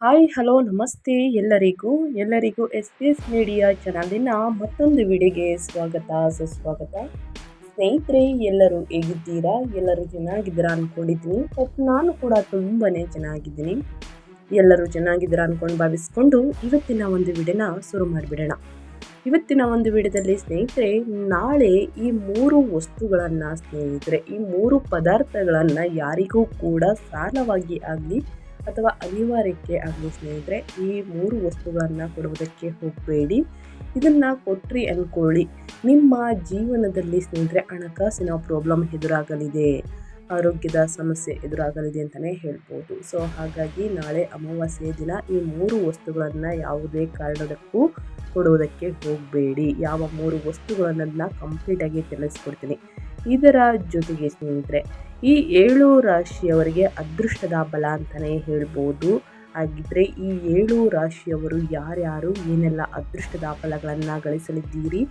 Hi hello ನಮಸ್ತೆ ಎಲ್ಲರಿಗೂ S P S media ಚಾನಲಿನ ಮತ್ತೊಂದು ವಿಡಿಯೋಗೆ ಸ್ವಾಗತ ಸುಸ್ವಾಗತ. ಸ್ನೇಹಿತರೆ, ಎಲ್ಲರೂ ಹೇಗಿದ್ದೀರಾ? ಎಲ್ಲರೂ ಚೆನ್ನಾಗಿದ್ದೀರಾ ಅಂದ್ಕೊಂಡಿದ್ದೀನಿ. ನಾನು ಕೂಡ ತುಂಬಾನೇ ಚೆನ್ನಾಗಿದ್ದೀನಿ. ಎಲ್ಲರೂ ಚೆನ್ನಾಗಿದ್ದೀರಾ ಅಂದ್ಕೊಂಡು ಭಾವಿಸ್ಕೊಂಡು ಇವತ್ತಿನ ಒಂದು ವಿಡಿಯೋನ ಶುರು ಮಾಡಿಬಿಡೋಣ. ಇವತ್ತಿನ ಒಂದು ವಿಡಿಯೋದಲ್ಲಿ ಸ್ನೇಹಿತರೆ, ನಾಳೆ ಈ 3 ವಸ್ತುಗಳನ್ನು ಸ್ನೇಹಿತರೆ, ಈ 3 ಪದಾರ್ಥಗಳನ್ನು ಯಾರಿಗೂ ಕೂಡ ಸಾಲವಾಗಿ ಆಗಲಿ ಅಥವಾ ಅನಿವಾರ್ಯಕ್ಕೆ ಆಗಲಿ ಸ್ನೇಹಿತರೆ, ಈ 3 ವಸ್ತುಗಳನ್ನು ಕೊಡುವುದಕ್ಕೆ ಹೋಗಬೇಡಿ. ಇದನ್ನು ಕೊಟ್ರಿ ಅಂದ್ಕೊಳ್ಳಿ, ನಿಮ್ಮ ಜೀವನದಲ್ಲಿ ಸ್ನೇಹಿತರೆ ಹಣಕಾಸಿನ ಪ್ರಾಬ್ಲಮ್ ಎದುರಾಗಲಿದೆ, ಆರೋಗ್ಯದ ಸಮಸ್ಯೆ ಎದುರಾಗಲಿದೆ ಅಂತಲೇ ಹೇಳ್ಬೋದು. ಸೊ ಹಾಗಾಗಿ ನಾಳೆ ಅಮಾವಾಸ್ಯೆಯ ದಿನ ಈ 3 ವಸ್ತುಗಳನ್ನು ಯಾವುದೇ ಕಾರಣಕ್ಕೂ ಕೊಡುವುದಕ್ಕೆ ಹೋಗಬೇಡಿ. ಯಾವ 3 ವಸ್ತುಗಳನ್ನು ಕಂಪ್ಲೀಟಾಗಿ ತಿಳಿಸ್ಕೊಡ್ತೀನಿ. ಇದರ ಜೊತೆಗೆ ಸ್ನೇಹಿತರೆ, ಈ 7 ರಾಶಿಯವರಿಗೆ ಅದೃಷ್ಟದ ಬಲ ಅಂತಲೇ ಹೇಳ್ಬೋದು. ಹಾಗಿದ್ರೆ ಈ 7 ರಾಶಿಯವರು ಯಾರ್ಯಾರು ಏನೆಲ್ಲ ಅದೃಷ್ಟದ ಫಲಗಳನ್ನು ಗಳಿಸಲಿದ್ದೀರಿ,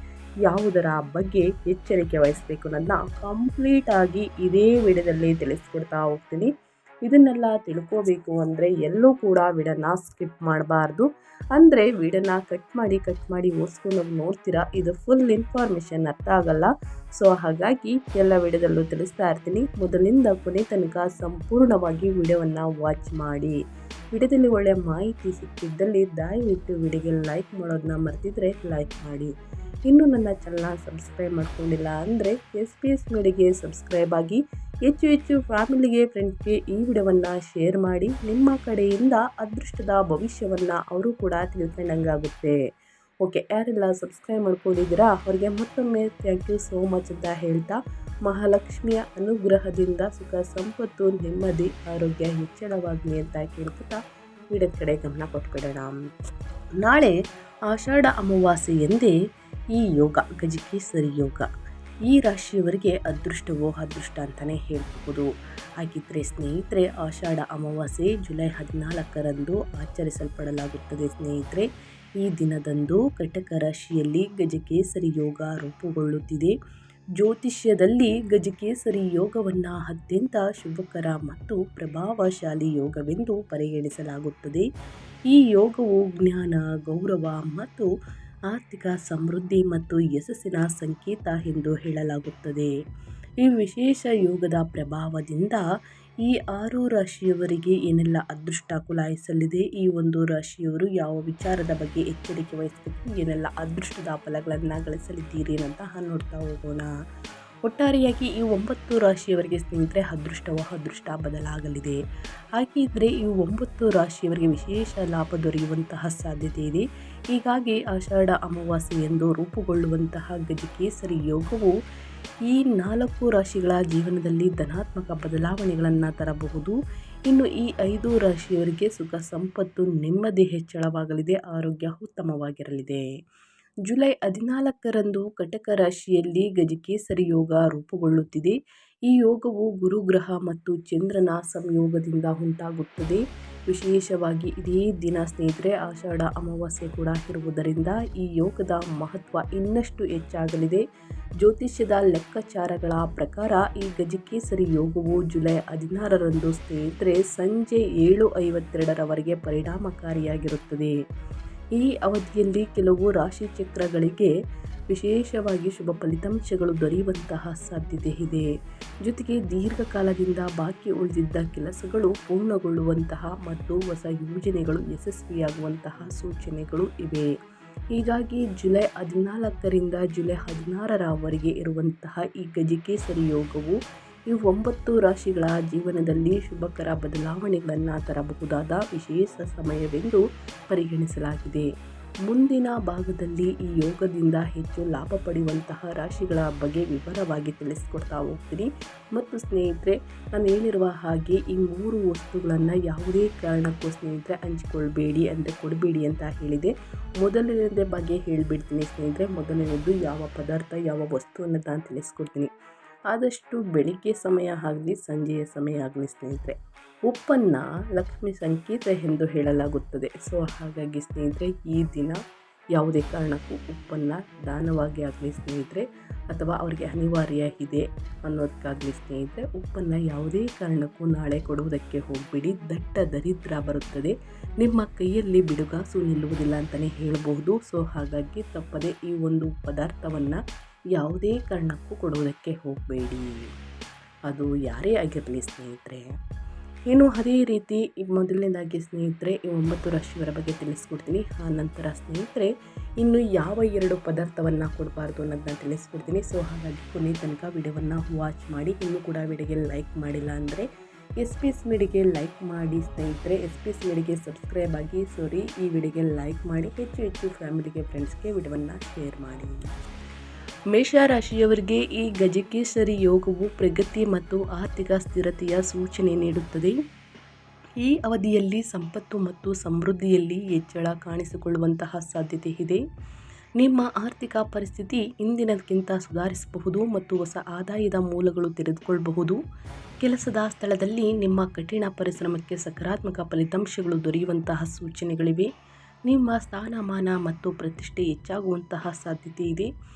ಯಾವುದರ ಬಗ್ಗೆ ಎಚ್ಚರಿಕೆ ವಹಿಸಬೇಕು ಅನ್ನೋದನ್ನ ಕಂಪ್ಲೀಟಾಗಿ ಇದೇ ವಿಡಿಯೋದಲ್ಲಿ ತಿಳಿಸ್ಕೊಡ್ತಾ ಹೋಗ್ತೀನಿ. ಇದನ್ನೆಲ್ಲ ತಿಳ್ಕೋಬೇಕು ಅಂದರೆ ಎಲ್ಲೂ ಕೂಡ ವಿಡಿಯೋನ ಸ್ಕಿಪ್ ಮಾಡಬಾರ್ದು. ಅಂದರೆ ವಿಡಿಯೋನ ಕಟ್ ಮಾಡಿ ಓದಿಸ್ಕೊಂಡು ನೋಡ್ತೀರಾ, ಇದು ಫುಲ್ ಇನ್ಫಾರ್ಮೇಷನ್ ಅರ್ಥ ಆಗಲ್ಲ. ಸೊ ಹಾಗಾಗಿ ಎಲ್ಲ ವಿಡಿಯೋದಲ್ಲೂ ತಿಳಿಸ್ತಾ ಇರ್ತೀನಿ. ಮೊದಲಿಂದ ಕೊನೆ ತನಕ ಸಂಪೂರ್ಣವಾಗಿ ವಿಡಿಯೋವನ್ನು ವಾಚ್ ಮಾಡಿ. ವಿಡಿಯೋದಲ್ಲಿ ಒಳ್ಳೆಯ ಮಾಹಿತಿ ಸಿಕ್ಕಿದ್ದಲ್ಲಿ ದಯವಿಟ್ಟು ವಿಡಿಯೋಗೆ ಲೈಕ್ ಮಾಡೋದನ್ನ ಮರ್ತಿದ್ರೆ ಲೈಕ್ ಮಾಡಿ. ಇನ್ನೂ ನನ್ನ ಚಾನಲ್ನ ಸಬ್ಸ್ಕ್ರೈಬ್ ಮಾಡ್ಕೊಂಡಿಲ್ಲ ಅಂದರೆ ಎಸ್ ಪಿ ಎಸ್ ಮೀಡಿಯಾಗೆ ಸಬ್ಸ್ಕ್ರೈಬ್ ಆಗಿ ಹೆಚ್ಚು ಫ್ಯಾಮಿಲಿಗೆ ಫ್ರೆಂಡ್ಸ್ಗೆ ಈ ವಿಡಿಯೋವನ್ನು ಶೇರ್ ಮಾಡಿ. ನಿಮ್ಮ ಕಡೆಯಿಂದ ಅದೃಷ್ಟದ ಭವಿಷ್ಯವನ್ನು ಅವರು ಕೂಡ ತಿಳ್ಕೊಂಡಂಗಾಗುತ್ತೆ. ಓಕೆ, ಯಾರೆಲ್ಲ ಸಬ್ಸ್ಕ್ರೈಬ್ ಮಾಡ್ಕೊಂಡಿದ್ದೀರಾ ಅವರಿಗೆ ಮತ್ತೊಮ್ಮೆ ಥ್ಯಾಂಕ್ ಯು ಸೋ ಮಚ್ ಅಂತ ಹೇಳ್ತಾ, ಮಹಾಲಕ್ಷ್ಮಿಯ ಅನುಗ್ರಹದಿಂದ ಸುಖ ಸಂಪತ್ತು ನೆಮ್ಮದಿ ಆರೋಗ್ಯ ಹೆಚ್ಚಳವಾಗಲಿ ಅಂತ ಕೇಳ್ಕೊತಾ ವಿಡಿಯೋದ ಕಡೆ ಗಮನ ಕೊಟ್ಬಿಡೋಣ. ನಾಳೆ ಆಷಾಢ ಅಮಾವಾಸ್ಯೆ ಎಂದೇ ಈ ಯೋಗ ಗಜಕೇಸರಿ ಯೋಗ ಈ ರಾಶಿಯವರಿಗೆ ಅದೃಷ್ಟವೋ ಅದೃಷ್ಟ ಅಂತಲೇ ಹೇಳ್ಬೋದು. ಹಾಗಿದ್ದರೆ ಸ್ನೇಹಿತರೆ, ಆಷಾಢ ಅಮಾವಾಸ್ಯೆ ಜುಲೈ 14ರಂದು ಆಚರಿಸಲ್ಪಡಲಾಗುತ್ತದೆ. ಸ್ನೇಹಿತರೆ, ಈ ದಿನದಂದು ಕಟಕ ರಾಶಿಯಲ್ಲಿ ಗಜಕೇಸರಿ ಯೋಗ ರೂಪುಗೊಳ್ಳುತ್ತಿದೆ. ಜ್ಯೋತಿಷ್ಯದಲ್ಲಿ ಗಜಕೇಸರಿ ಯೋಗವನ್ನು ಅತ್ಯಂತ ಶುಭಕರ ಮತ್ತು ಪ್ರಭಾವಶಾಲಿ ಯೋಗವೆಂದು ಪರಿಗಣಿಸಲಾಗುತ್ತದೆ. ಈ ಯೋಗವು ಜ್ಞಾನ, ಗೌರವ ಮತ್ತು ಆರ್ಥಿಕ ಸಮೃದ್ಧಿ ಮತ್ತು ಯಶಸ್ಸಿನ ಸಂಕೇತ ಎಂದು ಹೇಳಲಾಗುತ್ತದೆ. ಈ ವಿಶೇಷ ಯೋಗದ ಪ್ರಭಾವದಿಂದ ಈ 6 ರಾಶಿಯವರಿಗೆ ಏನೆಲ್ಲ ಅದೃಷ್ಟ ಕುಲಾಯಿಸಲಿದೆ, ಈ ಒಂದು ರಾಶಿಯವರು ಯಾವ ವಿಚಾರದ ಬಗ್ಗೆ ಎಚ್ಚರಿಕೆ ವಹಿಸಬೇಕು, ಏನೆಲ್ಲ ಅದೃಷ್ಟದ ಫಲಗಳನ್ನು ಗಳಿಸಲಿದ್ದೀರಿ ಅಂತ ನೋಡ್ತಾ ಹೋಗೋಣ. ಒಟ್ಟಾರೆಯಾಗಿ ಈ 9 ರಾಶಿಯವರಿಗೆ ಸ್ನೇಹಿತರೆ ಅದೃಷ್ಟ ಬದಲಾಗಲಿದೆ. ಹಾಗಿದ್ರೆ ಈ 9 ರಾಶಿಯವರಿಗೆ ವಿಶೇಷ ಲಾಭ ದೊರೆಯುವಂತಹ ಸಾಧ್ಯತೆ ಇದೆ. ಹೀಗಾಗಿ ಆಷಾಢ ಅಮಾವಾಸ್ಯೆ ಎಂದು ರೂಪುಗೊಳ್ಳುವಂತಹ ಗಜಕೇಸರಿ ಯೋಗವು ಈ 4 ರಾಶಿಗಳ ಜೀವನದಲ್ಲಿ ಧನಾತ್ಮಕ ಬದಲಾವಣೆಗಳನ್ನು ತರಬಹುದು. ಇನ್ನು ಈ 5 ರಾಶಿಯವರಿಗೆ ಸುಖ ಸಂಪತ್ತು ನೆಮ್ಮದಿ ಹೆಚ್ಚಳವಾಗಲಿದೆ, ಆರೋಗ್ಯ ಉತ್ತಮವಾಗಿರಲಿದೆ. ಜುಲೈ 14ರಂದು ಕಟಕ ರಾಶಿಯಲ್ಲಿ ಗಜಕೇಸರಿ ಯೋಗ ರೂಪುಗೊಳ್ಳುತ್ತಿದೆ. ಈ ಯೋಗವು ಗುರುಗ್ರಹ ಮತ್ತು ಚಂದ್ರನ ಸಂಯೋಗದಿಂದ ಉಂಟಾಗುತ್ತದೆ. ವಿಶೇಷವಾಗಿ ಇದೇ ದಿನ ಸ್ನೇಹಿತರೆ ಆಷಾಢ ಅಮಾವಾಸ್ಯೆ ಕೂಡ ಇರುವುದರಿಂದ ಈ ಯೋಗದ ಮಹತ್ವ ಇನ್ನಷ್ಟು ಹೆಚ್ಚಾಗಲಿದೆ. ಜ್ಯೋತಿಷ್ಯದ ಲೆಕ್ಕಾಚಾರಗಳ ಪ್ರಕಾರ ಈ ಗಜಕೇಸರಿ ಯೋಗವು ಜುಲೈ 16ರಂದು ಸ್ನೇಹಿತರೆ ಸಂಜೆ 7:52ರವರೆಗೆ ಪರಿಣಾಮಕಾರಿಯಾಗಿರುತ್ತದೆ. ಈ ಅವಧಿಯಲ್ಲಿ ಕೆಲವು ರಾಶಿ ಚಕ್ರಗಳಿಗೆ ವಿಶೇಷವಾಗಿ ಶುಭ ಫಲಿತಾಂಶಗಳು ದೊರೆಯುವಂತಹ ಸಾಧ್ಯತೆ ಇದೆ. ಜೊತೆಗೆ ದೀರ್ಘಕಾಲದಿಂದ ಬಾಕಿ ಉಳಿದಿದ್ದ ಕೆಲಸಗಳು ಪೂರ್ಣಗೊಳ್ಳುವಂತಹ ಮತ್ತು ಹೊಸ ಯೋಜನೆಗಳು ಯಶಸ್ವಿಯಾಗುವಂತಹ ಸೂಚನೆಗಳು ಇವೆ. ಹೀಗಾಗಿ ಜುಲೈ 14ರಿಂದ ಜುಲೈ 16ರವರೆಗೆ ಇರುವಂತಹ ಈ ಗಜಕೇಸರಿ ಯೋಗವು ಈ 9 ರಾಶಿಗಳ ಜೀವನದಲ್ಲಿ ಶುಭಕರ ಬದಲಾವಣೆಗಳನ್ನು ತರಬಹುದಾದ ವಿಶೇಷ ಸಮಯವೆಂದು ಪರಿಗಣಿಸಲಾಗಿದೆ. ಮುಂದಿನ ಭಾಗದಲ್ಲಿ ಈ ಯೋಗದಿಂದ ಹೆಚ್ಚು ಲಾಭ ಪಡೆಯುವಂತಹ ರಾಶಿಗಳ ಬಗ್ಗೆ ವಿವರವಾಗಿ ತಿಳಿಸ್ಕೊಡ್ತಾ ಹೋಗ್ತೀನಿ. ಮತ್ತು ಸ್ನೇಹಿತರೆ, ನಾನು ಹೇಳಿರುವ ಹಾಗೆ ಈ 3 ವಸ್ತುಗಳನ್ನು ಯಾವುದೇ ಕಾರಣಕ್ಕೂ ಸ್ನೇಹಿತರೆ ಹಂಚಿಕೊಳ್ಬೇಡಿ ಕೊಡಬೇಡಿ ಅಂತ ಹೇಳಿದೆ. ಮೊದಲನೇದೇ ಬಗ್ಗೆ ಹೇಳಿಬಿಡ್ತೀನಿ ಸ್ನೇಹಿತರೆ. ಮೊದಲನೇದು ಯಾವ ಪದಾರ್ಥ ಯಾವ ವಸ್ತು ಅನ್ನೋದು ನಾನು ತಿಳಿಸ್ಕೊಡ್ತೀನಿ. ಆದಷ್ಟು ಬೆಳಿಗ್ಗೆ ಸಮಯ ಆಗಲಿ ಸಂಜೆಯ ಸಮಯ ಆಗಲಿ ಸ್ನೇಹಿತರೆ, ಉಪ್ಪನ್ನು ಲಕ್ಷ್ಮಿ ಸಂಕೇತ ಎಂದು ಹೇಳಲಾಗುತ್ತದೆ. ಸೊ ಹಾಗಾಗಿ ಸ್ನೇಹಿತರೆ, ಈ ದಿನ ಯಾವುದೇ ಕಾರಣಕ್ಕೂ ಉಪ್ಪನ್ನು ದಾನವಾಗಿ ಆಗಲಿ ಸ್ನೇಹಿತರೆ, ಅಥವಾ ಅವರಿಗೆ ಅನಿವಾರ್ಯ ಇದೆ ಅನ್ನೋದಕ್ಕಾಗಲಿ ಸ್ನೇಹಿತರೆ, ಉಪ್ಪನ್ನು ಯಾವುದೇ ಕಾರಣಕ್ಕೂ ನಾಳೆ ಕೊಡುವುದಕ್ಕೆ ಹೋಗಬೇಡಿ. ದಟ್ಟ ದರಿದ್ರ ಬರುತ್ತದೆ. ನಿಮ್ಮ ಕೈಯಲ್ಲಿ ಬಿಡುಗಾಸು ನಿಲ್ಲುವುದಿಲ್ಲ ಅಂತಲೇ ಹೇಳಬಹುದು. ಸೊ ಹಾಗಾಗಿ ತಪ್ಪದೆ ಈ ಒಂದು ಪದಾರ್ಥವನ್ನು ಯಾವುದೇ ಕಾರಣಕ್ಕೂ ಕೊಡುವುದಕ್ಕೆ ಹೋಗಬೇಡಿ, ಅದು ಯಾರೇ ಆಗಿರಲಿ ಸ್ನೇಹಿತರೆ. ಇನ್ನು ಅದೇ ರೀತಿ ಮೊದಲನೇದಾಗಿ ಸ್ನೇಹಿತರೆ ಈ 9 ರಾಶಿಯವರ ಬಗ್ಗೆ ತಿಳಿಸ್ಕೊಡ್ತೀನಿ. ಆ ನಂತರ ಸ್ನೇಹಿತರೆ ಇನ್ನು ಯಾವ 2 ಪದಾರ್ಥವನ್ನು ಕೊಡಬಾರ್ದು ಅನ್ನೋದನ್ನ ತಿಳಿಸ್ಕೊಡ್ತೀನಿ. ಸೊ ಹಾಗಾಗಿ ಕೊನೆ ತನಕ ವಿಡಿಯೋವನ್ನು ವಾಚ್ ಮಾಡಿ. ಇನ್ನೂ ಕೂಡ ವಿಡಿಯೋಗೆ ಲೈಕ್ ಮಾಡಿಲ್ಲ ಅಂದರೆ SPS ಮೀಡಿಯಾಗೆ ಲೈಕ್ ಮಾಡಿ ಸ್ನೇಹಿತರೆ. SPS ಮೀಡಿಯಾಗೆ ಸಬ್ಸ್ಕ್ರೈಬ್ ಆಗಿ. ಈ ವಿಡಿಯೋಗೆ ಲೈಕ್ ಮಾಡಿ, ಹೆಚ್ಚು ಫ್ಯಾಮಿಲಿಗೆ ಫ್ರೆಂಡ್ಸ್ಗೆ ವಿಡಿಯೋವನ್ನು ಶೇರ್ ಮಾಡಿ. ಮೇಷರಾಶಿಯವರಿಗೆ ಈ ಗಜಕೇಸರಿ ಯೋಗವು ಪ್ರಗತಿ ಮತ್ತು ಆರ್ಥಿಕ ಸ್ಥಿರತೆಯ ಸೂಚನೆ ನೀಡುತ್ತದೆ. ಈ ಅವಧಿಯಲ್ಲಿ ಸಂಪತ್ತು ಮತ್ತು ಸಮೃದ್ಧಿಯಲ್ಲಿ ಹೆಚ್ಚಳ ಕಾಣಿಸಿಕೊಳ್ಳುವಂತಹ ಸಾಧ್ಯತೆ ಇದೆ. ನಿಮ್ಮ ಆರ್ಥಿಕ ಪರಿಸ್ಥಿತಿ ಇಂದಿನದಕ್ಕಿಂತ ಸುಧಾರಿಸಬಹುದು ಮತ್ತು ಹೊಸ ಆದಾಯದ ಮೂಲಗಳು ತೆರೆದುಕೊಳ್ಳಬಹುದು. ಕೆಲಸದ ಸ್ಥಳದಲ್ಲಿ ನಿಮ್ಮ ಕಠಿಣ ಪರಿಶ್ರಮಕ್ಕೆ ಸಕಾರಾತ್ಮಕ ಫಲಿತಾಂಶಗಳು ದೊರೆಯುವಂತಹ ಸೂಚನೆಗಳಿವೆ. ನಿಮ್ಮ ಸ್ಥಾನಮಾನ ಮತ್ತು ಪ್ರತಿಷ್ಠೆ ಹೆಚ್ಚಾಗುವಂತಹ ಸಾಧ್ಯತೆ ಇದೆ.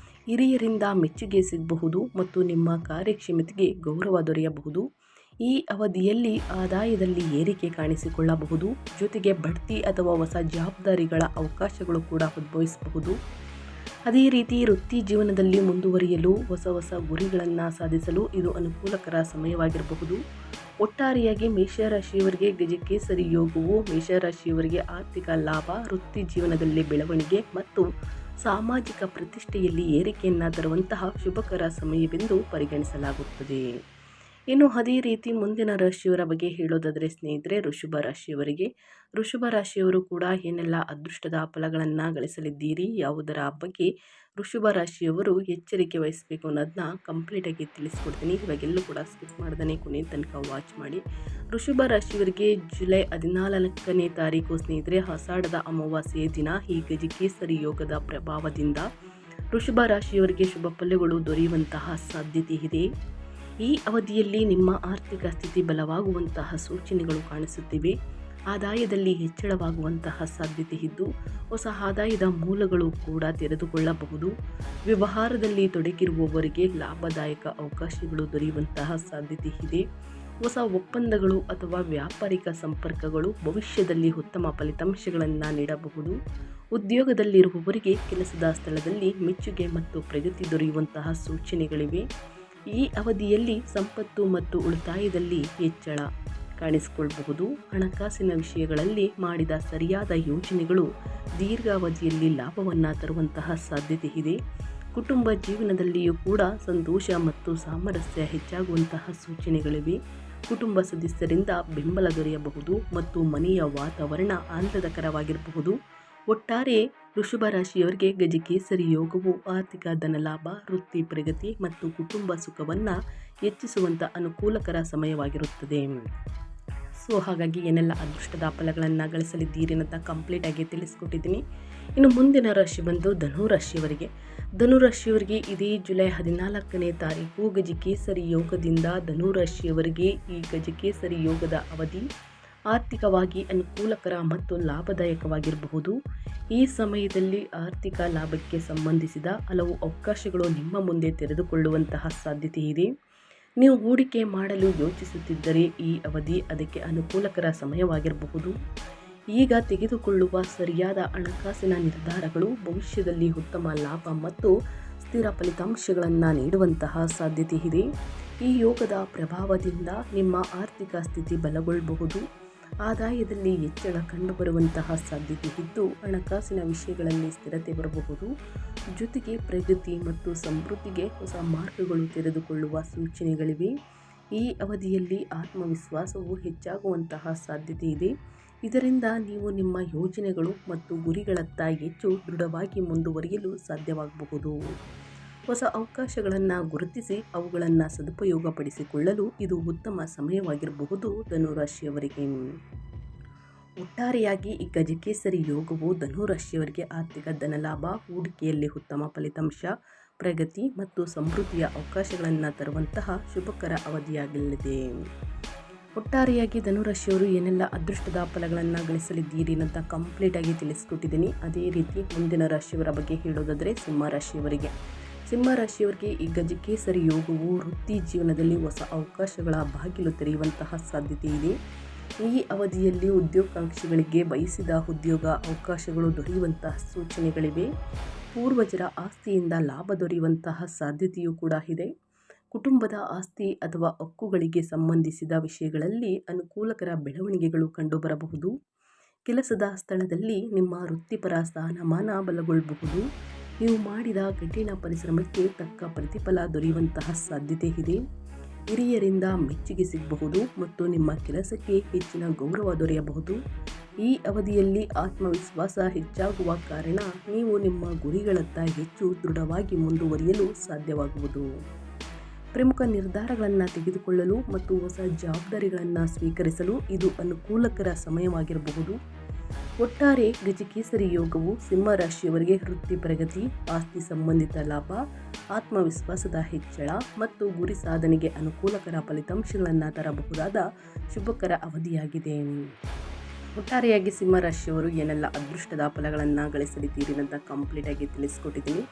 ಹಿರಿಯರಿಂದ ಮೆಚ್ಚುಗೆ ಸಿಗಬಹುದು ಮತ್ತು ನಿಮ್ಮ ಕಾರ್ಯಕ್ಷಮತೆಗೆ ಗೌರವ ದೊರೆಯಬಹುದು. ಈ ಅವಧಿಯಲ್ಲಿ ಆದಾಯದಲ್ಲಿ ಏರಿಕೆ ಕಾಣಿಸಿಕೊಳ್ಳಬಹುದು. ಜೊತೆಗೆ ಬಡ್ತಿ ಅಥವಾ ಹೊಸ ಜವಾಬ್ದಾರಿಗಳ ಅವಕಾಶಗಳು ಕೂಡ ಉದ್ಭವಿಸಬಹುದು. ಅದೇ ರೀತಿ ವೃತ್ತಿ ಜೀವನದಲ್ಲಿ ಮುಂದುವರಿಯಲು ಹೊಸ ಗುರಿಗಳನ್ನು ಸಾಧಿಸಲು ಇದು ಅನುಕೂಲಕರ ಸಮಯವಾಗಿರಬಹುದು. ಒಟ್ಟಾರೆಯಾಗಿ ಮೇಷರಾಶಿಯವರಿಗೆ ಗಜಕೇಸರಿ ಯೋಗವು ಮೇಷರಾಶಿಯವರಿಗೆ ಆರ್ಥಿಕ ಲಾಭ, ವೃತ್ತಿ ಜೀವನದಲ್ಲಿ ಬೆಳವಣಿಗೆ ಮತ್ತು ಸಾಮಾಜಿಕ ಪ್ರತಿಷ್ಠೆಯಲ್ಲಿ ಏರಿಕೆಯನ್ನು ತರುವಂತಹ ಶುಭಕರ ಸಮಯವೆಂದು ಪರಿಗಣಿಸಲಾಗುತ್ತದೆ. ಇನ್ನು ಅದೇ ರೀತಿ ಮುಂದಿನ ರಾಶಿಯವರ ಬಗ್ಗೆ ಹೇಳೋದಾದರೆ ಸ್ನೇಹಿತರೆ ವೃಷಭ ರಾಶಿಯವರು ಕೂಡ ಏನೆಲ್ಲ ಅದೃಷ್ಟದ ಫಲಗಳನ್ನು ಗಳಿಸಲಿದ್ದೀರಿ, ಯಾವುದರ ಬಗ್ಗೆ ವೃಷಭ ರಾಶಿಯವರು ಎಚ್ಚರಿಕೆ ವಹಿಸಬೇಕು ಅನ್ನೋದನ್ನ ಕಂಪ್ಲೀಟಾಗಿ ತಿಳಿಸ್ಕೊಡ್ತೀನಿ. ಇವಾಗೆಲ್ಲೂ ಕೂಡ ಸ್ಕಿಪ್ ಮಾಡ್ದೇ ಕೊನೆ ತನಕ ವಾಚ್ ಮಾಡಿ. ವೃಷಭ ರಾಶಿಯವರಿಗೆ ಜುಲೈ 14ನೇ ತಾರೀಕು ಸ್ನೇಹಿತರೆ ಆಷಾಢದ ಅಮಾವಾಸ್ಯೆಯ ದಿನ ಈ ಗಜಕೇಸರಿ ಯೋಗದ ಪ್ರಭಾವದಿಂದ ವೃಷಭ ರಾಶಿಯವರಿಗೆ ಶುಭ ಫಲಗಳು ದೊರೆಯುವಂತಹ ಸಾಧ್ಯತೆ ಇದೆ. ಈ ಅವಧಿಯಲ್ಲಿ ನಿಮ್ಮ ಆರ್ಥಿಕ ಸ್ಥಿತಿ ಬಲವಾಗುವಂತಹ ಸೂಚನೆಗಳು ಕಾಣಿಸುತ್ತಿವೆ. ಆದಾಯದಲ್ಲಿ ಹೆಚ್ಚಳವಾಗುವಂತಹ ಸಾಧ್ಯತೆ ಇದ್ದು ಹೊಸ ಆದಾಯದ ಮೂಲಗಳು ಕೂಡ ತೆರೆದುಕೊಳ್ಳಬಹುದು. ವ್ಯವಹಾರದಲ್ಲಿ ತೊಡಗಿರುವವರಿಗೆ ಲಾಭದಾಯಕ ಅವಕಾಶಗಳು ದೊರೆಯುವಂತಹ ಸಾಧ್ಯತೆ ಇದೆ. ಹೊಸ ಒಪ್ಪಂದಗಳು ಅಥವಾ ವ್ಯಾಪಾರಿಕ ಸಂಪರ್ಕಗಳು ಭವಿಷ್ಯದಲ್ಲಿ ಉತ್ತಮ ಫಲಿತಾಂಶಗಳನ್ನು ನೀಡಬಹುದು. ಉದ್ಯೋಗದಲ್ಲಿರುವವರಿಗೆ ಕೆಲಸದ ಸ್ಥಳದಲ್ಲಿ ಮೆಚ್ಚುಗೆ ಮತ್ತು ಪ್ರಗತಿ ದೊರೆಯುವಂತಹ ಸೂಚನೆಗಳಿವೆ. ಈ ಅವಧಿಯಲ್ಲಿ ಸಂಪತ್ತು ಮತ್ತು ಉಳಿತಾಯದಲ್ಲಿ ಹೆಚ್ಚಳ ಕಾಣಿಸಿಕೊಳ್ಳಬಹುದು. ಹಣಕಾಸಿನ ವಿಷಯಗಳಲ್ಲಿ ಮಾಡಿದ ಸರಿಯಾದ ಯೋಜನೆಗಳು ದೀರ್ಘಾವಧಿಯಲ್ಲಿ ಲಾಭವನ್ನು ತರುವಂತಹ ಸಾಧ್ಯತೆ ಇದೆ. ಕುಟುಂಬ ಜೀವನದಲ್ಲಿಯೂ ಕೂಡ ಸಂತೋಷ ಮತ್ತು ಸಾಮರಸ್ಯ ಹೆಚ್ಚಾಗುವಂತಹ ಸೂಚನೆಗಳಿವೆ. ಕುಟುಂಬ ಸದಸ್ಯರಿಂದ ಬೆಂಬಲ ದೊರೆಯಬಹುದು ಮತ್ತು ಮನೆಯ ವಾತಾವರಣ ಆಹ್ಲಾದಕರವಾಗಿರಬಹುದು. ಒಟ್ಟಾರೆ ವೃಷಭ ರಾಶಿಯವರಿಗೆ ಗಜಕೇಸರಿ ಯೋಗವು ಆರ್ಥಿಕ ಧನಲಾಭ, ವೃತ್ತಿ ಪ್ರಗತಿ ಮತ್ತು ಕುಟುಂಬ ಸುಖವನ್ನು ಹೆಚ್ಚಿಸುವಂಥ ಅನುಕೂಲಕರ ಸಮಯವಾಗಿರುತ್ತದೆ. ಸೊ ಹಾಗಾಗಿ ಏನೆಲ್ಲ ಅದೃಷ್ಟದ ಫಲಗಳನ್ನು ಗಳಿಸಲಿದ್ದೀರಿ ಅಂತ ಕಂಪ್ಲೀಟಾಗಿ ತಿಳಿಸ್ಕೊಟ್ಟಿದ್ದೀನಿ. ಇನ್ನು ಮುಂದಿನ ರಾಶಿ ಬಂದು ಧನುರಾಶಿಯವರಿಗೆ ಇದೇ ಜುಲೈ 14ನೇ ತಾರೀಕು ಗಜಕೇಸರಿ ಯೋಗದಿಂದ ಧನುರಾಶಿಯವರಿಗೆ ಈ ಗಜಕೇಸರಿ ಯೋಗದ ಅವಧಿ ಆರ್ಥಿಕವಾಗಿ ಅನುಕೂಲಕರ ಮತ್ತು ಲಾಭದಾಯಕವಾಗಿರಬಹುದು. ಈ ಸಮಯದಲ್ಲಿ ಆರ್ಥಿಕ ಲಾಭಕ್ಕೆ ಸಂಬಂಧಿಸಿದ ಹಲವು ಅವಕಾಶಗಳು ನಿಮ್ಮ ಮುಂದೆ ತೆರೆದುಕೊಳ್ಳುವಂತಹ ಸಾಧ್ಯತೆ ಇದೆ. ನೀವು ಹೂಡಿಕೆ ಮಾಡಲು ಯೋಚಿಸುತ್ತಿದ್ದರೆ ಈ ಅವಧಿ ಅದಕ್ಕೆ ಅನುಕೂಲಕರ ಸಮಯವಾಗಿರಬಹುದು. ಈಗ ತೆಗೆದುಕೊಳ್ಳುವ ಸರಿಯಾದ ಹಣಕಾಸಿನ ನಿರ್ಧಾರಗಳು ಭವಿಷ್ಯದಲ್ಲಿ ಉತ್ತಮ ಲಾಭ ಮತ್ತು ಸ್ಥಿರ ಫಲಿತಾಂಶಗಳನ್ನು ನೀಡುವಂತಹ ಸಾಧ್ಯತೆ ಇದೆ. ಈ ಯೋಗದ ಪ್ರಭಾವದಿಂದ ನಿಮ್ಮ ಆರ್ಥಿಕ ಸ್ಥಿತಿ ಬಲಗೊಳ್ಳಬಹುದು. ಆದಾಯದಲ್ಲಿ ಹೆಚ್ಚಳ ಕಂಡುಬರುವಂತಹ ಸಾಧ್ಯತೆ ಇದ್ದು ಹಣಕಾಸಿನ ವಿಷಯಗಳಲ್ಲಿ ಸ್ಥಿರತೆ ಬರಬಹುದು. ಜೊತೆಗೆ ಪ್ರಗತಿ ಮತ್ತು ಸಮೃದ್ಧಿಗೆ ಹೊಸ ಮಾರ್ಗಗಳು ತೆರೆದುಕೊಳ್ಳುವ ಸೂಚನೆಗಳಿವೆ. ಈ ಅವಧಿಯಲ್ಲಿ ಆತ್ಮವಿಶ್ವಾಸವು ಹೆಚ್ಚಾಗುವಂತಹ ಸಾಧ್ಯತೆ ಇದೆ. ಇದರಿಂದ ನೀವು ನಿಮ್ಮ ಯೋಜನೆಗಳು ಮತ್ತು ಗುರಿಗಳತ್ತ ಹೆಚ್ಚು ದೃಢವಾಗಿ ಮುಂದುವರಿಯಲು ಸಾಧ್ಯವಾಗಬಹುದು. ಹೊಸ ಅವಕಾಶಗಳನ್ನು ಗುರುತಿಸಿ ಅವುಗಳನ್ನು ಸದುಪಯೋಗಪಡಿಸಿಕೊಳ್ಳಲು ಇದು ಉತ್ತಮ ಸಮಯವಾಗಿರಬಹುದು. ಧನುರಾಶಿಯವರಿಗೆ ಒಟ್ಟಾರೆಯಾಗಿ ಈ ಗಜಕೇಸರಿ ಯೋಗವು ಧನುರಾಶಿಯವರಿಗೆ ಆರ್ಥಿಕ ಧನಲಾಭ, ಹೂಡಿಕೆಯಲ್ಲಿ ಉತ್ತಮ ಫಲಿತಾಂಶ, ಪ್ರಗತಿ ಮತ್ತು ಸಮೃದ್ಧಿಯ ಅವಕಾಶಗಳನ್ನು ತರುವಂತಹ ಶುಭಕರ ಅವಧಿಯಾಗಲಿದೆ. ಒಟ್ಟಾರೆಯಾಗಿ ಧನುರಾಶಿಯವರು ಏನೆಲ್ಲ ಅದೃಷ್ಟದ ಫಲಗಳನ್ನು ಗಳಿಸಲಿದ್ದೀರಿ ಅಂತ ಕಂಪ್ಲೀಟಾಗಿ ತಿಳಿಸ್ಕೊಟ್ಟಿದ್ದೀನಿ. ಅದೇ ರೀತಿ ಮುಂದಿನ ರಾಶಿಯವರ ಬಗ್ಗೆ ಹೇಳೋದಾದರೆ ಸಿಂಹರಾಶಿಯವರಿಗೆ ಈ ಗಜಕೇಸರಿ ಯೋಗವು ವೃತ್ತಿ ಜೀವನದಲ್ಲಿ ಹೊಸ ಅವಕಾಶಗಳ ಬಾಗಿಲು ತೆರೆಯುವಂತಹ ಸಾಧ್ಯತೆ ಇದೆ. ಈ ಅವಧಿಯಲ್ಲಿ ಉದ್ಯೋಗಾಕಾಂಕ್ಷಿಗಳಿಗೆ ಬಯಸಿದ ಉದ್ಯೋಗ ಅವಕಾಶಗಳು ದೊರೆಯುವಂತಹ ಸೂಚನೆಗಳಿವೆ. ಪೂರ್ವಜರ ಆಸ್ತಿಯಿಂದ ಲಾಭ ದೊರೆಯುವಂತಹ ಸಾಧ್ಯತೆಯೂ ಕೂಡ ಇದೆ. ಕುಟುಂಬದ ಆಸ್ತಿ ಅಥವಾ ಹಕ್ಕುಗಳಿಗೆ ಸಂಬಂಧಿಸಿದ ವಿಷಯಗಳಲ್ಲಿ ಅನುಕೂಲಕರ ಬೆಳವಣಿಗೆಗಳು ಕಂಡುಬರಬಹುದು. ಕೆಲಸದ ಸ್ಥಳದಲ್ಲಿ ನಿಮ್ಮ ವೃತ್ತಿಪರ ಸ್ಥಾನಮಾನ ಬಲಗೊಳ್ಳಬಹುದು. ನೀವು ಮಾಡಿದ ಕಠಿಣ ಪರಿಶ್ರಮಕ್ಕೆ ತಕ್ಕ ಪ್ರತಿಫಲ ದೊರೆಯುವಂತಹ ಸಾಧ್ಯತೆ ಇದೆ. ಹಿರಿಯರಿಂದ ಮೆಚ್ಚುಗೆ ಸಿಗಬಹುದು ಮತ್ತು ನಿಮ್ಮ ಕೆಲಸಕ್ಕೆ ಹೆಚ್ಚಿನ ಗೌರವ ದೊರೆಯಬಹುದು. ಈ ಅವಧಿಯಲ್ಲಿ ಆತ್ಮವಿಶ್ವಾಸ ಹೆಚ್ಚಾಗುವ ಕಾರಣ ನೀವು ನಿಮ್ಮ ಗುರಿಗಳತ್ತ ಹೆಚ್ಚು ದೃಢವಾಗಿ ಮುಂದುವರಿಯಲು ಸಾಧ್ಯವಾಗುವುದು. ಪ್ರಮುಖ ನಿರ್ಧಾರಗಳನ್ನು ತೆಗೆದುಕೊಳ್ಳಲು ಮತ್ತು ಹೊಸ ಜವಾಬ್ದಾರಿಗಳನ್ನು ಸ್ವೀಕರಿಸಲು ಇದು ಅನುಕೂಲಕರ ಸಮಯವಾಗಿರಬಹುದು. ಒಟ್ಟಾರೆ ಗಜಕೇಸರಿ ಯೋಗವು ಸಿಂಹ ರಾಶಿಯವರಿಗೆ ವೃತ್ತಿ ಪ್ರಗತಿ, ಆಸ್ತಿ ಸಂಬಂಧಿತ ಲಾಭ, ಆತ್ಮವಿಶ್ವಾಸದ ಹೆಚ್ಚಳ ಮತ್ತು ಗುರಿ ಸಾಧನೆಗೆ ಅನುಕೂಲಕರ ಫಲಿತಾಂಶಗಳನ್ನು ತರಬಹುದಾದ ಶುಭಕರ ಅವಧಿಯಾಗಿದೆ. ಒಟ್ಟಾರೆಯಾಗಿ ಸಿಂಹ ರಾಶಿಯವರು ಏನೆಲ್ಲ ಅದೃಷ್ಟದ ಫಲಗಳನ್ನು ಗಳಿಸಲಿದ್ದೀರಿ ಅಂತ ಕಂಪ್ಲೀಟ್ ಆಗಿ ತಿಳಿಸ್ಕೊಟ್ಟಿದ್ದೀನಿ.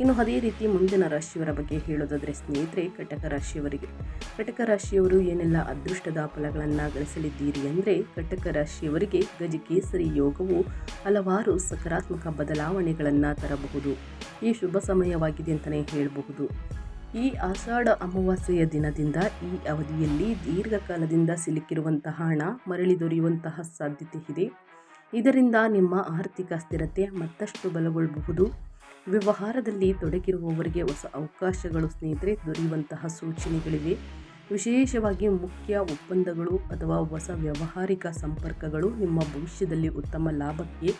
ಇನ್ನು ಅದೇ ರೀತಿ ಮುಂದಿನ ರಾಶಿಯವರ ಬಗ್ಗೆ ಹೇಳೋದಾದರೆ ಸ್ನೇಹಿತರೆ, ಕಟಕ ರಾಶಿಯವರಿಗೆ. ಕಟಕ ರಾಶಿಯವರು ಏನೆಲ್ಲ ಅದೃಷ್ಟದ ಫಲಗಳನ್ನು ಗಳಿಸಲಿದ್ದೀರಿ ಅಂದರೆ, ಕಟಕ ರಾಶಿಯವರಿಗೆ ಗಜಕೇಸರಿ ಯೋಗವು ಹಲವಾರು ಸಕಾರಾತ್ಮಕ ಬದಲಾವಣೆಗಳನ್ನು ತರಬಹುದು. ಈ ಶುಭ ಸಮಯವಾಗಿದೆ ಅಂತಲೇ ಹೇಳಬಹುದು. ಈ ಆಷಾಢ ಅಮಾವಾಸ್ಯೆಯ ದಿನದಿಂದ ಈ ಅವಧಿಯಲ್ಲಿ ದೀರ್ಘಕಾಲದಿಂದ ಸಿಲುಕಿರುವಂತಹ ಹಣ ಮರಳಿ ದೊರೆಯುವಂತಹ ಸಾಧ್ಯತೆ ಇದೆ. ಇದರಿಂದ ನಿಮ್ಮ ಆರ್ಥಿಕ ಸ್ಥಿರತೆ ಮತ್ತಷ್ಟು ಬಲಗೊಳ್ಳಬಹುದು. ವ್ಯವಹಾರದಲ್ಲಿ ತೊಡಗಿರುವವರಿಗೆ ಹೊಸ ಅವಕಾಶಗಳು ಸ್ನೇಹಿತರೆ ದೊರೆಯುವಂತಹ ಸೂಚನೆಗಳಿವೆ. ವಿಶೇಷವಾಗಿ ಮುಖ್ಯ ಒಪ್ಪಂದಗಳು ಅಥವಾ ಹೊಸ ವ್ಯಾವಹಾರಿಕ ಸಂಪರ್ಕಗಳು ನಿಮ್ಮ ಭವಿಷ್ಯದಲ್ಲಿ ಉತ್ತಮ ಲಾಭಕ್ಕೆ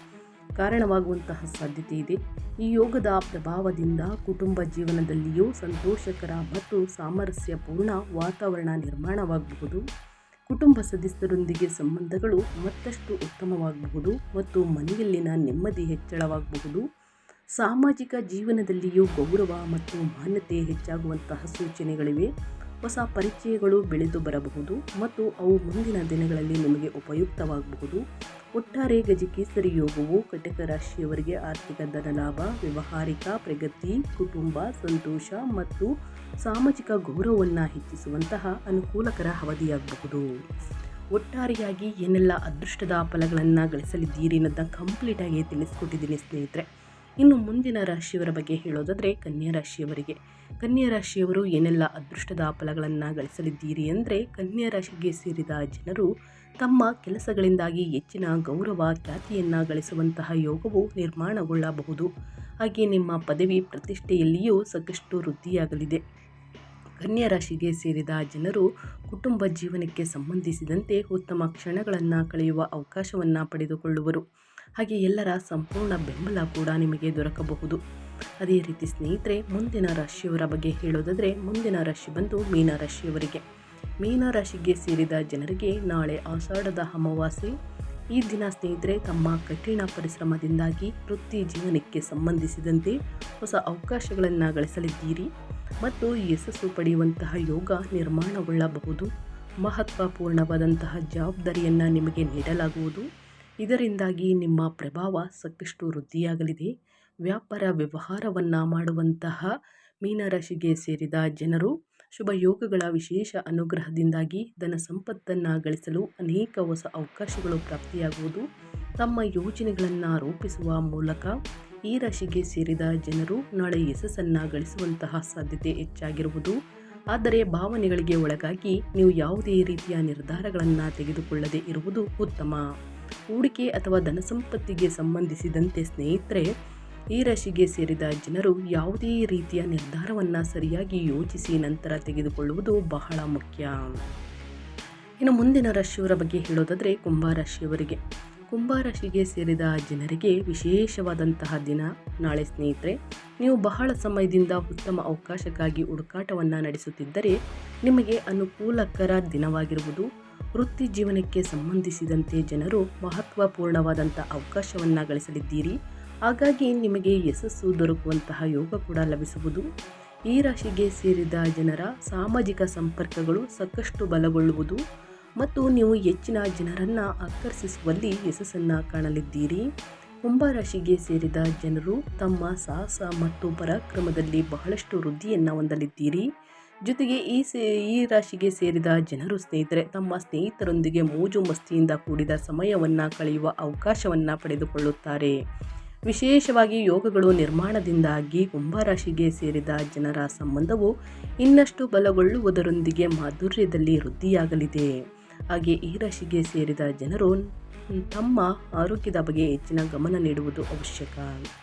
ಕಾರಣವಾಗುವಂತಹ ಸಾಧ್ಯತೆ ಇದೆ. ಈ ಯೋಗದ ಪ್ರಭಾವದಿಂದ ಕುಟುಂಬ ಜೀವನದಲ್ಲಿಯೂ ಸಂತೋಷಕರ ಮತ್ತು ಸಾಮರಸ್ಯಪೂರ್ಣ ವಾತಾವರಣ ನಿರ್ಮಾಣವಾಗಬಹುದು. ಕುಟುಂಬ ಸದಸ್ಯರೊಂದಿಗೆ ಸಂಬಂಧಗಳು ಮತ್ತಷ್ಟು ಉತ್ತಮವಾಗಬಹುದು ಮತ್ತು ಮನೆಯಲ್ಲಿನ ನೆಮ್ಮದಿ ಹೆಚ್ಚಳವಾಗಬಹುದು. ಸಾಮಾಜಿಕ ಜೀವನದಲ್ಲಿಯೂ ಗೌರವ ಮತ್ತು ಮಾನ್ಯತೆ ಹೆಚ್ಚಾಗುವಂತಹ ಸೂಚನೆಗಳಿವೆ. ಹೊಸ ಪರಿಚಯಗಳು ಬೆಳೆದು ಬರಬಹುದು ಮತ್ತು ಅವು ಮುಂದಿನ ದಿನಗಳಲ್ಲಿ ನಿಮಗೆ ಉಪಯುಕ್ತವಾಗಬಹುದು. ಒಟ್ಟಾರೆ ಗಜಕೇಸರಿ ಯೋಗವು ಕಟಕ ರಾಶಿಯವರಿಗೆ ಆರ್ಥಿಕ ಧನಲಾಭ, ವ್ಯಾವಹಾರಿಕ ಪ್ರಗತಿ, ಕುಟುಂಬ ಸಂತೋಷ ಮತ್ತು ಸಾಮಾಜಿಕ ಗೌರವವನ್ನು ಹೆಚ್ಚಿಸುವಂತಹ ಅನುಕೂಲಕರ ಅವಧಿಯಾಗಬಹುದು. ಒಟ್ಟಾರೆಯಾಗಿ ಏನೆಲ್ಲ ಅದೃಷ್ಟದ ಫಲಗಳನ್ನು ಗಳಿಸಲಿದ್ದೀರಿ ಅನ್ನೋದನ್ನ ಕಂಪ್ಲೀಟಾಗಿ ತಿಳಿಸ್ಕೊಟ್ಟಿದ್ದೀನಿ ಸ್ನೇಹಿತರೆ. ಇನ್ನು ಮುಂದಿನ ರಾಶಿಯವರ ಬಗ್ಗೆ ಹೇಳೋದಾದರೆ ಕನ್ಯಾ ರಾಶಿಯವರಿಗೆ. ಕನ್ಯಾ ರಾಶಿಯವರು ಏನೆಲ್ಲ ಅದೃಷ್ಟದ ಫಲಗಳನ್ನು ಗಳಿಸಲಿದ್ದೀರಿ ಅಂದರೆ, ಕನ್ಯಾ ರಾಶಿಗೆ ಸೇರಿದ ಜನರು ತಮ್ಮ ಕೆಲಸಗಳಿಂದಾಗಿ ಹೆಚ್ಚಿನ ಗೌರವ ಖ್ಯಾತಿಯನ್ನು ಗಳಿಸುವಂತಹ ಯೋಗವು ನಿರ್ಮಾಣಗೊಳ್ಳಬಹುದು. ಹಾಗೆ ನಿಮ್ಮ ಪದವಿ ಪ್ರತಿಷ್ಠೆಯಲ್ಲಿಯೂ ಸಾಕಷ್ಟು ವೃದ್ಧಿಯಾಗಲಿದೆ. ಕನ್ಯಾ ರಾಶಿಗೆ ಸೇರಿದ ಜನರು ಕುಟುಂಬ ಜೀವನಕ್ಕೆ ಸಂಬಂಧಿಸಿದಂತೆ ಉತ್ತಮ ಕ್ಷಣಗಳನ್ನು ಕಳೆಯುವ ಅವಕಾಶವನ್ನು ಪಡೆದುಕೊಳ್ಳುವರು. ಹಾಗೆ ಎಲ್ಲರ ಸಂಪೂರ್ಣ ಬೆಂಬಲ ಕೂಡ ನಿಮಗೆ ದೊರಕಬಹುದು. ಅದೇ ರೀತಿ ಸ್ನೇಹಿತರೆ, ಮುಂದಿನ ರಾಶಿಯವರ ಬಗ್ಗೆ ಹೇಳೋದಾದರೆ ಮುಂದಿನ ರಾಶಿ ಬಂದು ಮೀನ ರಾಶಿಯವರಿಗೆ. ಮೀನ ರಾಶಿಗೆ ಸೇರಿದ ಜನರಿಗೆ ನಾಳೆ ಆಷಾಢದ ಅಮಾವಾಸ್ಯೆ. ಈ ದಿನ ಸ್ನೇಹಿತರೆ ತಮ್ಮ ಕಠಿಣ ಪರಿಶ್ರಮದಿಂದಾಗಿ ವೃತ್ತಿ ಜೀವನಕ್ಕೆ ಸಂಬಂಧಿಸಿದಂತೆ ಹೊಸ ಅವಕಾಶಗಳನ್ನು ಗಳಿಸಲಿದ್ದೀರಿ ಮತ್ತು ಯಶಸ್ಸು ಪಡೆಯುವಂತಹ ಯೋಗ ನಿರ್ಮಾಣಗೊಳ್ಳಬಹುದು. ಮಹತ್ವಪೂರ್ಣವಾದಂತಹ ಜವಾಬ್ದಾರಿಯನ್ನು ನಿಮಗೆ ನೀಡಲಾಗುವುದು. ಇದರಿಂದಾಗಿ ನಿಮ್ಮ ಪ್ರಭಾವ ಸಾಕಷ್ಟು ವೃದ್ಧಿಯಾಗಲಿದೆ. ವ್ಯಾಪಾರ ವ್ಯವಹಾರವನ್ನು ಮಾಡುವಂತಹ ಮೀನರಾಶಿಗೆ ಸೇರಿದ ಜನರು ಶುಭ ಯೋಗಗಳ ವಿಶೇಷ ಅನುಗ್ರಹದಿಂದಾಗಿ ಧನ ಸಂಪತ್ತನ್ನು ಗಳಿಸಲು ಅನೇಕ ಹೊಸ ಅವಕಾಶಗಳು ಪ್ರಾಪ್ತಿಯಾಗುವುದು. ತಮ್ಮ ಯೋಜನೆಗಳನ್ನು ರೂಪಿಸುವ ಮೂಲಕ ಈ ರಾಶಿಗೆ ಸೇರಿದ ಜನರು ನಾಳೆ ಯಶಸ್ಸನ್ನು ಗಳಿಸುವಂತಹ ಸಾಧ್ಯತೆ ಹೆಚ್ಚಾಗಿರುವುದು. ಆದರೆ ಭಾವನೆಗಳಿಗೆ ಒಳಗಾಗಿ ನೀವು ಯಾವುದೇ ರೀತಿಯ ನಿರ್ಧಾರಗಳನ್ನು ತೆಗೆದುಕೊಳ್ಳದೆ ಇರುವುದು ಉತ್ತಮ. ಹೂಡಿಕೆ ಅಥವಾ ಧನ ಸಂಪತ್ತಿಗೆ ಸಂಬಂಧಿಸಿದಂತೆ ಸ್ನೇಹಿತರೆ, ಈ ರಾಶಿಗೆ ಸೇರಿದ ಜನರು ಯಾವುದೇ ರೀತಿಯ ನಿರ್ಧಾರವನ್ನು ಸರಿಯಾಗಿ ಯೋಚಿಸಿ ನಂತರ ತೆಗೆದುಕೊಳ್ಳುವುದು ಬಹಳ ಮುಖ್ಯ. ಇನ್ನು ಮುಂದಿನ ರಾಶಿಯವರ ಬಗ್ಗೆ ಹೇಳೋದಾದರೆ ಕುಂಭರಾಶಿಯವರಿಗೆ. ಕುಂಭರಾಶಿಗೆ ಸೇರಿದ ಜನರಿಗೆ ವಿಶೇಷವಾದಂತಹ ದಿನ ನಾಳೆ ಸ್ನೇಹಿತರೆ. ನೀವು ಬಹಳ ಸಮಯದಿಂದ ಉತ್ತಮ ಅವಕಾಶಕ್ಕಾಗಿ ಹುಡುಕಾಟವನ್ನು ನಡೆಸುತ್ತಿದ್ದರೆ ನಿಮಗೆ ಅನುಕೂಲಕರ ದಿನವಾಗಿರುವುದು. ವೃತ್ತಿ ಜೀವನಕ್ಕೆ ಸಂಬಂಧಿಸಿದಂತೆ ಜನರು ಮಹತ್ವಪೂರ್ಣವಾದಂಥ ಅವಕಾಶವನ್ನು ಗಳಿಸಲಿದ್ದೀರಿ. ಹಾಗಾಗಿ ನಿಮಗೆ ಯಶಸ್ಸು ದೊರಕುವಂತಹ ಯೋಗ ಕೂಡ ಲಭಿಸುವುದು. ಈ ರಾಶಿಗೆ ಸೇರಿದ ಜನರ ಸಾಮಾಜಿಕ ಸಂಪರ್ಕಗಳು ಸಾಕಷ್ಟು ಬಲಗೊಳ್ಳುವುದು ಮತ್ತು ನೀವು ಹೆಚ್ಚಿನ ಜನರನ್ನು ಆಕರ್ಷಿಸುವಲ್ಲಿ ಯಶಸ್ಸನ್ನು ಕಾಣಲಿದ್ದೀರಿ. ಕುಂಭರಾಶಿಗೆ ಸೇರಿದ ಜನರು ತಮ್ಮ ಸಾಹಸ ಮತ್ತು ಪರಾಕ್ರಮದಲ್ಲಿ ಬಹಳಷ್ಟು ವೃದ್ಧಿಯನ್ನು ಹೊಂದಲಿದ್ದೀರಿ. ಜೊತೆಗೆ ಈ ರಾಶಿಗೆ ಸೇರಿದ ಜನರು ಸ್ನೇಹಿತರೆ ತಮ್ಮ ಸ್ನೇಹಿತರೊಂದಿಗೆ ಮೋಜು ಮಸ್ತಿಯಿಂದ ಕೂಡಿದ ಸಮಯವನ್ನು ಕಳೆಯುವ ಅವಕಾಶವನ್ನು ಪಡೆದುಕೊಳ್ಳುತ್ತಾರೆ. ವಿಶೇಷವಾಗಿ ಯೋಗಗಳು ನಿರ್ಮಾಣದಿಂದಾಗಿ ಕುಂಭರಾಶಿಗೆ ಸೇರಿದ ಜನರ ಸಂಬಂಧವು ಇನ್ನಷ್ಟು ಬಲಗೊಳ್ಳುವುದರೊಂದಿಗೆ ಮಾಧುರ್ಯದಲ್ಲಿ ವೃದ್ಧಿಯಾಗಲಿದೆ. ಹಾಗೆ ಈ ರಾಶಿಗೆ ಸೇರಿದ ಜನರು ತಮ್ಮ ಆರೋಗ್ಯದ ಬಗ್ಗೆ ಹೆಚ್ಚಿನ ಗಮನ ನೀಡುವುದು ಅವಶ್ಯಕ.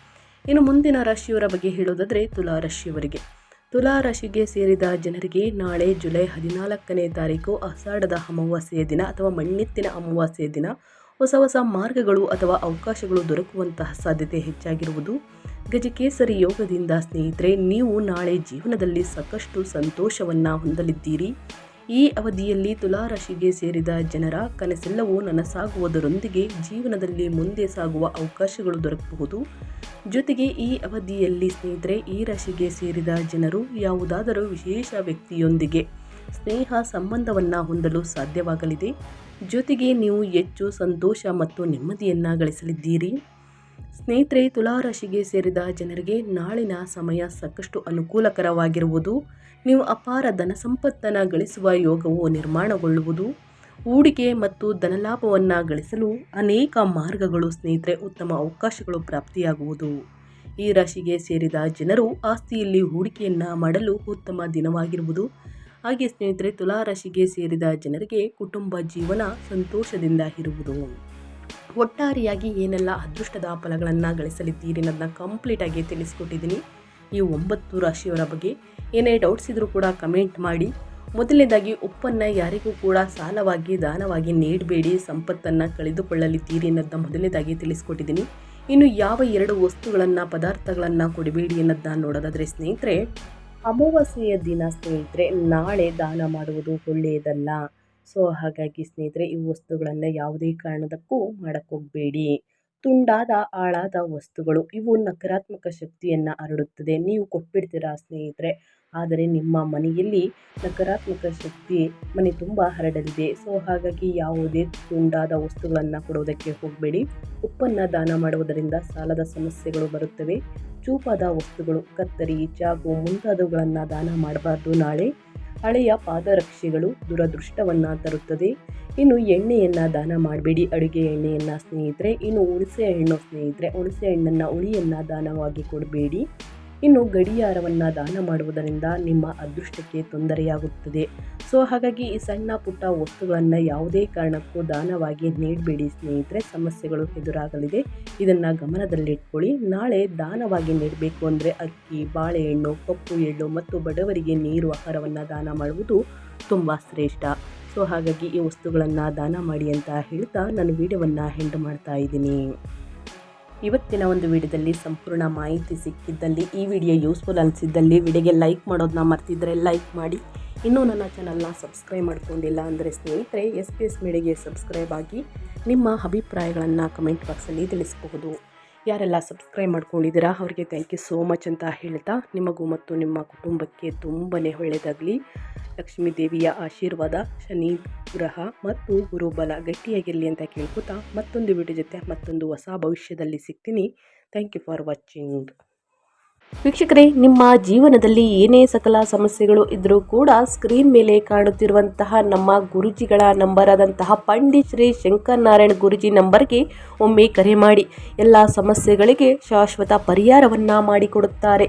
ಇನ್ನು ಮುಂದಿನ ರಾಶಿಯವರ ಬಗ್ಗೆ ಹೇಳೋದಾದರೆ ತುಲಾ ರಾಶಿಯವರಿಗೆ. ತುಲಾ ರಾಶಿಗೆ ಸೇರಿದ ಜನರಿಗೆ ನಾಳೆ ಜುಲೈ 14ನೇ ತಾರೀಕು ಆಷಾಢದ ಅಮಾವಾಸ್ಯೆಯ ದಿನ ಅಥವಾ ಮಣ್ಣೆತ್ತಿನ ಅಮಾವಾಸ್ಯೆಯ ದಿನ ಹೊಸ ಮಾರ್ಗಗಳು ಅಥವಾ ಅವಕಾಶಗಳು ದೊರಕುವಂತಹ ಸಾಧ್ಯತೆ ಹೆಚ್ಚಾಗಿರುವುದು. ಗಜಕೇಸರಿ ಯೋಗದಿಂದ ಸ್ನೇಹಿತರೆ ನೀವು ನಾಳೆ ಜೀವನದಲ್ಲಿ ಸಾಕಷ್ಟು ಸಂತೋಷವನ್ನು ಹೊಂದಲಿದ್ದೀರಿ. ಈ ಅವಧಿಯಲ್ಲಿ ತುಲಾ ರಾಶಿಗೆ ಸೇರಿದ ಜನರ ಕನಸೆಲ್ಲವೂ ನನಸಾಗುವುದರೊಂದಿಗೆ ಜೀವನದಲ್ಲಿ ಮುಂದೆ ಸಾಗುವ ಅವಕಾಶಗಳು ದೊರಕಬಹುದು. ಜೊತೆಗೆ ಈ ಅವಧಿಯಲ್ಲಿ ಸ್ನೇಹಿತರೆ ಈ ರಾಶಿಗೆ ಸೇರಿದ ಜನರು ಯಾವುದಾದರೂ ವಿಶೇಷ ವ್ಯಕ್ತಿಯೊಂದಿಗೆ ಸ್ನೇಹ ಸಂಬಂಧವನ್ನು ಹೊಂದಲು ಸಾಧ್ಯವಾಗಲಿದೆ. ಜೊತೆಗೆ ನೀವು ಹೆಚ್ಚು ಸಂತೋಷ ಮತ್ತು ನೆಮ್ಮದಿಯನ್ನು ಗಳಿಸಲಿದ್ದೀರಿ. ಸ್ನೇಹಿತರೆ ತುಲಾ ರಾಶಿಗೆ ಸೇರಿದ ಜನರಿಗೆ ನಾಳಿನ ಸಮಯ ಸಾಕಷ್ಟು ಅನುಕೂಲಕರವಾಗಿರುವುದು. ನೀವು ಅಪಾರ ಧನ ಸಂಪತ್ತನ್ನು ಗಳಿಸುವ ಯೋಗವು ನಿರ್ಮಾಣಗೊಳ್ಳುವುದು. ಹೂಡಿಕೆ ಮತ್ತು ಧನಲಾಭವನ್ನು ಗಳಿಸಲು ಅನೇಕ ಮಾರ್ಗಗಳು ಸ್ನೇಹಿತರೆ ಉತ್ತಮ ಅವಕಾಶಗಳು ಪ್ರಾಪ್ತಿಯಾಗುವುದು. ಈ ರಾಶಿಗೆ ಸೇರಿದ ಜನರು ಆಸ್ತಿಯಲ್ಲಿ ಹೂಡಿಕೆಯನ್ನು ಮಾಡಲು ಉತ್ತಮ ದಿನವಾಗಿರುವುದು. ಹಾಗೆ ಸ್ನೇಹಿತರೆ ತುಲಾ ರಾಶಿಗೆ ಸೇರಿದ ಜನರಿಗೆ ಕುಟುಂಬ ಜೀವನ ಸಂತೋಷದಿಂದ ಇರುವುದು. ಒಟ್ಟಾರೆಯಾಗಿ ಏನೆಲ್ಲ ಅದೃಷ್ಟದ ಫಲಗಳನ್ನು ಗಳಿಸಲಿದ್ದೀರಿ ಅನ್ನೋದನ್ನ ಕಂಪ್ಲೀಟಾಗಿ ತಿಳಿಸ್ಕೊಟ್ಟಿದ್ದೀನಿ. ಈ 9 ರಾಶಿಯವರ ಬಗ್ಗೆ ಏನೇ ಡೌಟ್ಸ್ ಇದ್ರೂ ಕೂಡ ಕಮೆಂಟ್ ಮಾಡಿ. ಮೊದಲನೇದಾಗಿ ಉಪ್ಪನ್ನು ಯಾರಿಗೂ ಕೂಡ ಸಾಲವಾಗಿ ದಾನವಾಗಿ ನೀಡಬೇಡಿ, ಸಂಪತ್ತನ್ನು ಕಳೆದುಕೊಳ್ಳಲಿದ್ದೀರಿ ಅನ್ನೋದನ್ನ ಮೊದಲನೇದಾಗಿ ತಿಳಿಸ್ಕೊಟ್ಟಿದ್ದೀನಿ. ಇನ್ನು ಯಾವ 2 ವಸ್ತುಗಳನ್ನು ಪದಾರ್ಥಗಳನ್ನು ಕೊಡಬೇಡಿ ಅನ್ನೋದನ್ನ ನೋಡೋದಾದರೆ ಸ್ನೇಹಿತರೆ ಅಮಾವಾಸ್ಯೆಯ ದಿನ ಸ್ನೇಹಿತರೆ ನಾಳೆ ದಾನ ಮಾಡುವುದು ಒಳ್ಳೆಯದಲ್ಲ. ಸೊ ಹಾಗಾಗಿ ಸ್ನೇಹಿತರೆ ಈ ವಸ್ತುಗಳನ್ನು ಯಾವುದೇ ಕಾರಣದಕ್ಕೂ ಮಾಡೋಕ್ಕೋಗಬೇಡಿ. ತುಂಡಾದ ಹಾಳಾದ ವಸ್ತುಗಳು ಇವು ನಕಾರಾತ್ಮಕ ಶಕ್ತಿಯನ್ನು ಹರಡುತ್ತದೆ. ನೀವು ಕೊಟ್ಬಿಡ್ತೀರಾ ಸ್ನೇಹಿತರೆ, ಆದರೆ ನಿಮ್ಮ ಮನೆಯಲ್ಲಿ ನಕಾರಾತ್ಮಕ ಶಕ್ತಿ ಮನೆ ತುಂಬ ಹರಡಲಿದೆ. ಸೊ ಹಾಗಾಗಿ ಯಾವುದೇ ತುಂಡಾದ ವಸ್ತುಗಳನ್ನು ಕೊಡೋದಕ್ಕೆ ಹೋಗಬೇಡಿ. ಉಪ್ಪನ್ನು ದಾನ ಮಾಡುವುದರಿಂದ ಸಾಲದ ಸಮಸ್ಯೆಗಳು ಬರುತ್ತವೆ. ಚೂಪಾದ ವಸ್ತುಗಳು ಕತ್ತರಿ ಚಾಕು ಮುಂತಾದವುಗಳನ್ನು ದಾನ ಮಾಡಬಾರ್ದು. ನಾಳೆ ಹಳೆಯ ಪಾದರಕ್ಷೆಗಳು ದುರದೃಷ್ಟವನ್ನು ತರುತ್ತದೆ. ಇನ್ನು ಎಣ್ಣೆಯನ್ನು ದಾನ ಮಾಡಬೇಡಿ, ಅಡುಗೆ ಎಣ್ಣೆಯನ್ನು ಸ್ನೇಹಿತರೆ. ಇನ್ನು ಹುಣಸೆ ಹಣ್ಣು ಸ್ನೇಹಿತರೆ, ಹುಣಸೆ ಹಣ್ಣನ್ನು ಹುಳಿಯನ್ನು ದಾನವಾಗಿ ಕೊಡಬೇಡಿ. ಇನ್ನು ಗಡಿಯಾರವನ್ನು ದಾನ ಮಾಡುವುದರಿಂದ ನಿಮ್ಮ ಅದೃಷ್ಟಕ್ಕೆ ತೊಂದರೆಯಾಗುತ್ತದೆ. ಸೊ ಹಾಗಾಗಿ ಈ ಸಣ್ಣ ಪುಟ್ಟ ವಸ್ತುಗಳನ್ನು ಯಾವುದೇ ಕಾರಣಕ್ಕೂ ದಾನವಾಗಿ ನೀಡಬೇಡಿ ಸ್ನೇಹಿತರೆ, ಸಮಸ್ಯೆಗಳು ಎದುರಾಗಲಿದೆ. ಇದನ್ನು ಗಮನದಲ್ಲಿಟ್ಕೊಳ್ಳಿ. ನಾಳೆ ದಾನವಾಗಿ ನೀಡಬೇಕು ಅಂದರೆ ಅಕ್ಕಿ, ಬಾಳೆಹಣ್ಣು, ಕಪ್ಪು ಎಳ್ಳು ಮತ್ತು ಬಡವರಿಗೆ ನೀರು ಆಹಾರವನ್ನು ದಾನ ಮಾಡುವುದು ತುಂಬ ಶ್ರೇಷ್ಠ. ಸೊ ಹಾಗಾಗಿ ಈ ವಸ್ತುಗಳನ್ನು ದಾನ ಮಾಡಿ ಅಂತ ಹೇಳ್ತಾ ನಾನು ವಿಡಿಯೋವನ್ನು ಎಂಡ್ ಮಾಡ್ತಾ ಇದ್ದೀನಿ. ಇವತ್ತಿನ ಒಂದು ವಿಡಿಯೋದಲ್ಲಿ ಸಂಪೂರ್ಣ ಮಾಹಿತಿ ಸಿಕ್ಕಿದ್ದಲ್ಲಿ, ಈ ವಿಡಿಯೋ ಯೂಸ್ಫುಲ್ ಅನಿಸಿದ್ದಲ್ಲಿ ವಿಡಿಯೋಗೆ ಲೈಕ್ ಮಾಡೋದನ್ನ ಮರ್ತಿದ್ರೆ ಲೈಕ್ ಮಾಡಿ. ಇನ್ನೂ ನನ್ನ ಚಾನಲ್ನ ಸಬ್ಸ್ಕ್ರೈಬ್ ಮಾಡ್ಕೊಂಡಿಲ್ಲ ಅಂದರೆ ಸ್ನೇಹಿತರೆ SPS ಮೀಡಿಯಾಗೆ ಸಬ್ಸ್ಕ್ರೈಬ್ ಆಗಿ ನಿಮ್ಮ ಅಭಿಪ್ರಾಯಗಳನ್ನು ಕಮೆಂಟ್ ಬಾಕ್ಸಲ್ಲಿ ತಿಳಿಸಬಹುದು. ಯಾರೆಲ್ಲ ಸಬ್ಸ್ಕ್ರೈಬ್ ಮಾಡ್ಕೊಂಡಿದ್ದೀರಾ ಅವರಿಗೆ ಥ್ಯಾಂಕ್ ಯು ಸೋ ಮಚ್ ಅಂತ ಹೇಳ್ತಾ, ನಿಮಗೂ ಮತ್ತು ನಿಮ್ಮ ಕುಟುಂಬಕ್ಕೆ ತುಂಬಾ ಒಳ್ಳೆಯದಾಗಲಿ. ಲಕ್ಷ್ಮೀ ದೇವಿಯ ಆಶೀರ್ವಾದ, ಶನಿ ಗ್ರಹ ಮತ್ತು ಗುರುಬಲ ಗಟ್ಟಿಯಾಗಿರಲಿ ಅಂತ ಕೇಳ್ಕೊತಾ ಮತ್ತೊಂದು ವಿಡಿಯೋ ಜೊತೆ ಮತ್ತೊಂದು ಹೊಸ ಭವಿಷ್ಯದಲ್ಲಿ ಸಿಗ್ತೀನಿ. Thank you for watching. ವೀಕ್ಷಕರೇ, ನಿಮ್ಮ ಜೀವನದಲ್ಲಿ ಏನೇ ಸಕಲ ಸಮಸ್ಯೆಗಳು ಇದ್ದರೂ ಕೂಡ ಸ್ಕ್ರೀನ್ ಮೇಲೆ ಕಾಣುತ್ತಿರುವಂತಹ ನಮ್ಮ ಗುರುಜಿಗಳ ನಂಬರ್ ಆದಂತಹ ಪಂಡಿತ್ ಶ್ರೀ ಶಂಕರ್ ನಾರಾಯಣ್ ಗುರುಜಿ ನಂಬರ್ಗೆ ಒಮ್ಮೆ ಕರೆ ಮಾಡಿ. ಎಲ್ಲ ಸಮಸ್ಯೆಗಳಿಗೆ ಶಾಶ್ವತ ಪರಿಹಾರವನ್ನು ಮಾಡಿಕೊಡುತ್ತಾರೆ.